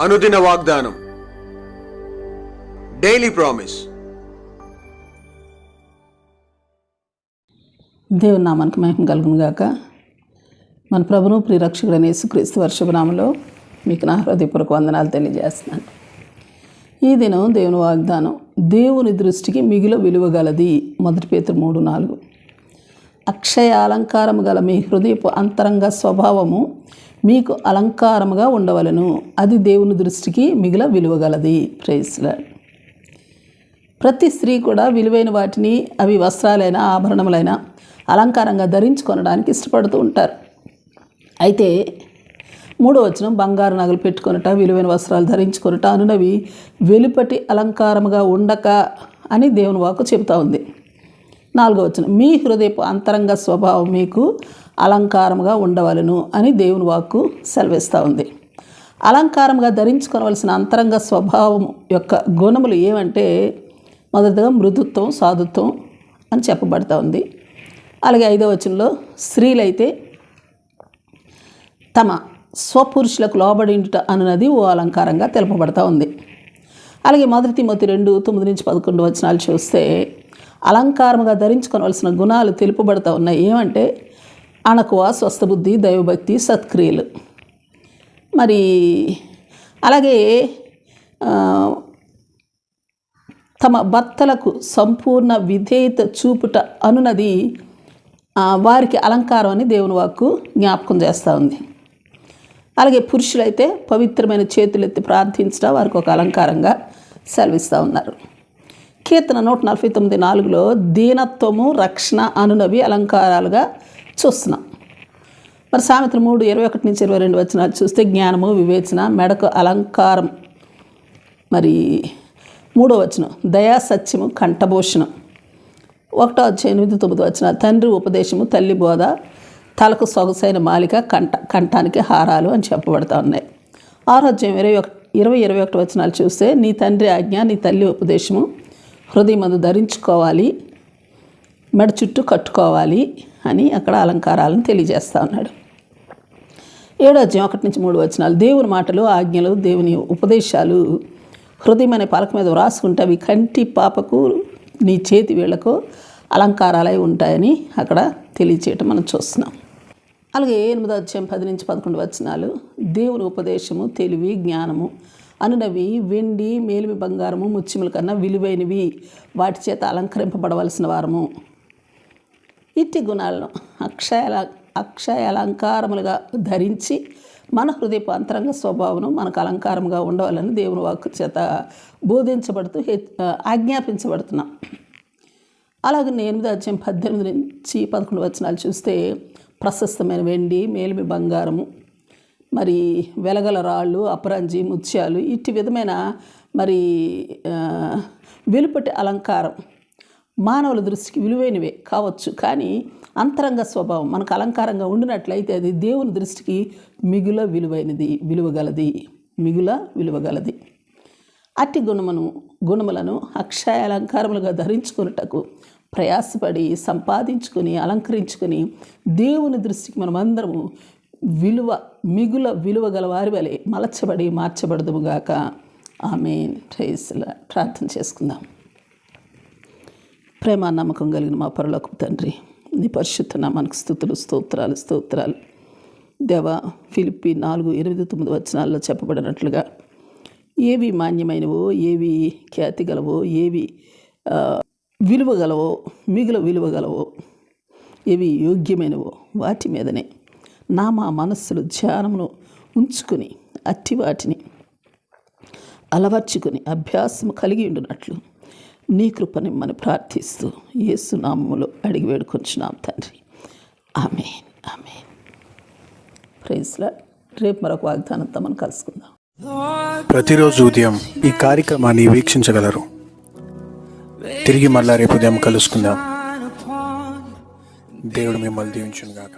అనుదిన వాగ్దానం, daily promise. దేవుని నామానికి మహిమ కలుగును గాక. మన ప్రభును ప్రియరక్షకుడైన యేసుక్రీస్తు వర్షభనామంలో మీకు నా హృదయపూర్వక వందనాలు తెలియజేస్తున్నాను. ఈ దినం దేవుని వాగ్దానం, దేవుని దృష్టికి మిగుల విలువ గలది. 1 పేతురు 3:4. అక్షయ అలంకారము గల మీ హృదయపు అంతరంగ స్వభావము మీకు అలంకారముగా ఉండవలెను, అది దేవుని దృష్టికి మిగుల విలువ గలది. Praise lord. ప్రతి స్త్రీ కూడా విలువైన వాటిని, అవి వస్త్రాలైన ఆభరణములైన అలంకారంగా ధరించుకొనడానికి ఇష్టపడుతూ ఉంటారు. అయితే 3వ వచనం, బంగారు నగలు పెట్టుకొనుట, విలువైన వస్త్రాలు ధరించుకొనుట అనునవి వెలుపటి అలంకారముగా ఉండక అని దేవుని వాక్కు చెబుతూ ఉంది. 4వ వచనం, మీ హృదయపు అంతరంగ స్వభావం మీకు అలంకారముగా ఉండవలెను అని దేవుని వాక్కు సెలవిస్తూ ఉంది. అలంకారంగా ధరించుకోవలసిన అంతరంగ స్వభావం యొక్క గుణములు ఏమంటే, మొదటిగా మృదుత్వం, సాధుత్వం అని చెప్పబడుతూ ఉంది. అలాగే 5వ వచనంలో స్త్రీలైతే తమ స్వపురుషులకు లోబడి ఉండుట అన్నది ఓ అలంకారంగా తెలుపబడుతూ ఉంది. అలాగే 1 తిమోతి 2:9-11 వచనాలు చూస్తే అలంకారముగా ధరించుకోవలసిన గుణాలు తెలుపబడుతూ ఉన్నాయి. ఏమంటే అణకువ, స్వస్థబుద్ధి, దైవభక్తి, సత్క్రియలు. మరి అలాగే తమ భర్తలకు సంపూర్ణ విధేయత చూపుట అనునది వారికి అలంకారం అని దేవుని వాక్కు జ్ఞాపకం చేస్తూ ఉంది. అలాగే పురుషులైతే పవిత్రమైన చేతులెత్తి ప్రార్థించడం వారికి ఒక అలంకారంగా సెలవిస్తూ ఉన్నారు. కీర్తన 149:4లో దీనత్వము, రక్షణ అనునవి అలంకారాలుగా చూస్తున్నాం. మరి సామెతలు 3:21-22 వచనాలు చూస్తే జ్ఞానము, వివేచన, మెడకు అలంకారం. మరి 3వ వచనం, దయా, సత్యము, కంఠభూషణం. 1:8-9 వచనాలు, తండ్రి ఉపదేశము, తల్లి బోధ, తలకు సొగసైన మాలిక, కంఠానికి హారాలు అని చెప్పబడుతూ ఉన్నాయి. 6:20-21 వచనాలు చూస్తే నీ తండ్రి ఆజ్ఞ, నీ తల్లి ఉపదేశము హృదయమందు ధరించుకోవాలి, మెడ చుట్టూ కట్టుకోవాలి అని అక్కడ అలంకారాలను తెలియజేస్తూ ఉన్నాడు. 7:1-3 వచనాలు, దేవుని మాటలు, ఆజ్ఞలు, దేవుని ఉపదేశాలు హృదయం అనే పలక మీద వ్రాసుకుంటే అవి కంటి పాపకు, నీ చేతి వేళ్లకు అలంకారాలై ఉంటాయని అక్కడ తెలియచేయటం మనం చూస్తున్నాం. అలాగే 8:10-11 వచనాలు, దేవుని ఉపదేశము, తెలివి, జ్ఞానము అనునవి వెండి, మేలిమి బంగారము, ముత్యముల కన్నా విలువైనవి, వాటి చేత అలంకరింపబడవలసిన వారము. ఇట్టి గుణాలను అక్షయ అలంకారములుగా ధరించి మన హృదయపు అంతరంగ స్వభావం మనకు అలంకారంగా ఉండవాలని దేవుని వాక్కు చేత బోధించబడుతూ ఆజ్ఞాపించబడుతున్నాం. అలాగే 8:18-11 వచనాలు చూస్తే ప్రశస్తమైన వెండి, మేలిమి బంగారము, మరి వెలగల రాళ్ళు, అపరంజి, ముత్యాలు, ఇట్టి విధమైన మరి వెలుపటి అలంకారం మానవుల దృష్టికి విలువైనవే కావచ్చు. కానీ అంతరంగ స్వభావం మనకు అలంకారంగా ఉండినట్లయితే అది దేవుని దృష్టికి మిగుల విలువగలది. అట్టి గుణములను అక్షయ అలంకారములుగా ధరించుకున్నటకు ప్రయాసపడి సంపాదించుకొని అలంకరించుకొని దేవుని దృష్టికి మనమందరము మిగుల విలువ గల వారి వలె మలచబడి మార్చబడదుముగాక. ఆమేన్. Praise lord. ప్రార్థన చేసుకుందాం. ప్రేమ నమ్మకం కలిగిన మా పరలోకపు తండ్రి, నీ పరిశుద్ధ నామానికి స్తోత్రాలు. దేవా, ఫిలిప్పీ 4:8-9 వచనాల్లో చెప్పబడినట్లుగా ఏవి మాన్యమైనవో, ఏవి ఖ్యాతి గలవో, ఏవి విలువగలవో, మిగుల విలువగలవో, ఏవి యోగ్యమైనవో వాటి మీదనే మా మనస్సులు ధ్యానమును ఉంచుకొని అట్టి వాటిని అలవర్చుకొని అభ్యాసము కలిగి ఉండునట్లు నీ కృపనిమ్మని ప్రార్థిస్తూ యేసు నామములో అడిగి వేడుకొంచున్నాం తండ్రి. ఆమేన్. Praise lord. రేపు మరొక వాగ్దానంతో మనం కలుసుకుందాం. ప్రతిరోజు ఉదయం ఈ కార్యక్రమాన్ని వీక్షించగలరు. తిరిగి మళ్ళా రేపు ఉదయం కలుసుకుందాం. దేవుడు మిమ్మల్ని దీవించును గాక.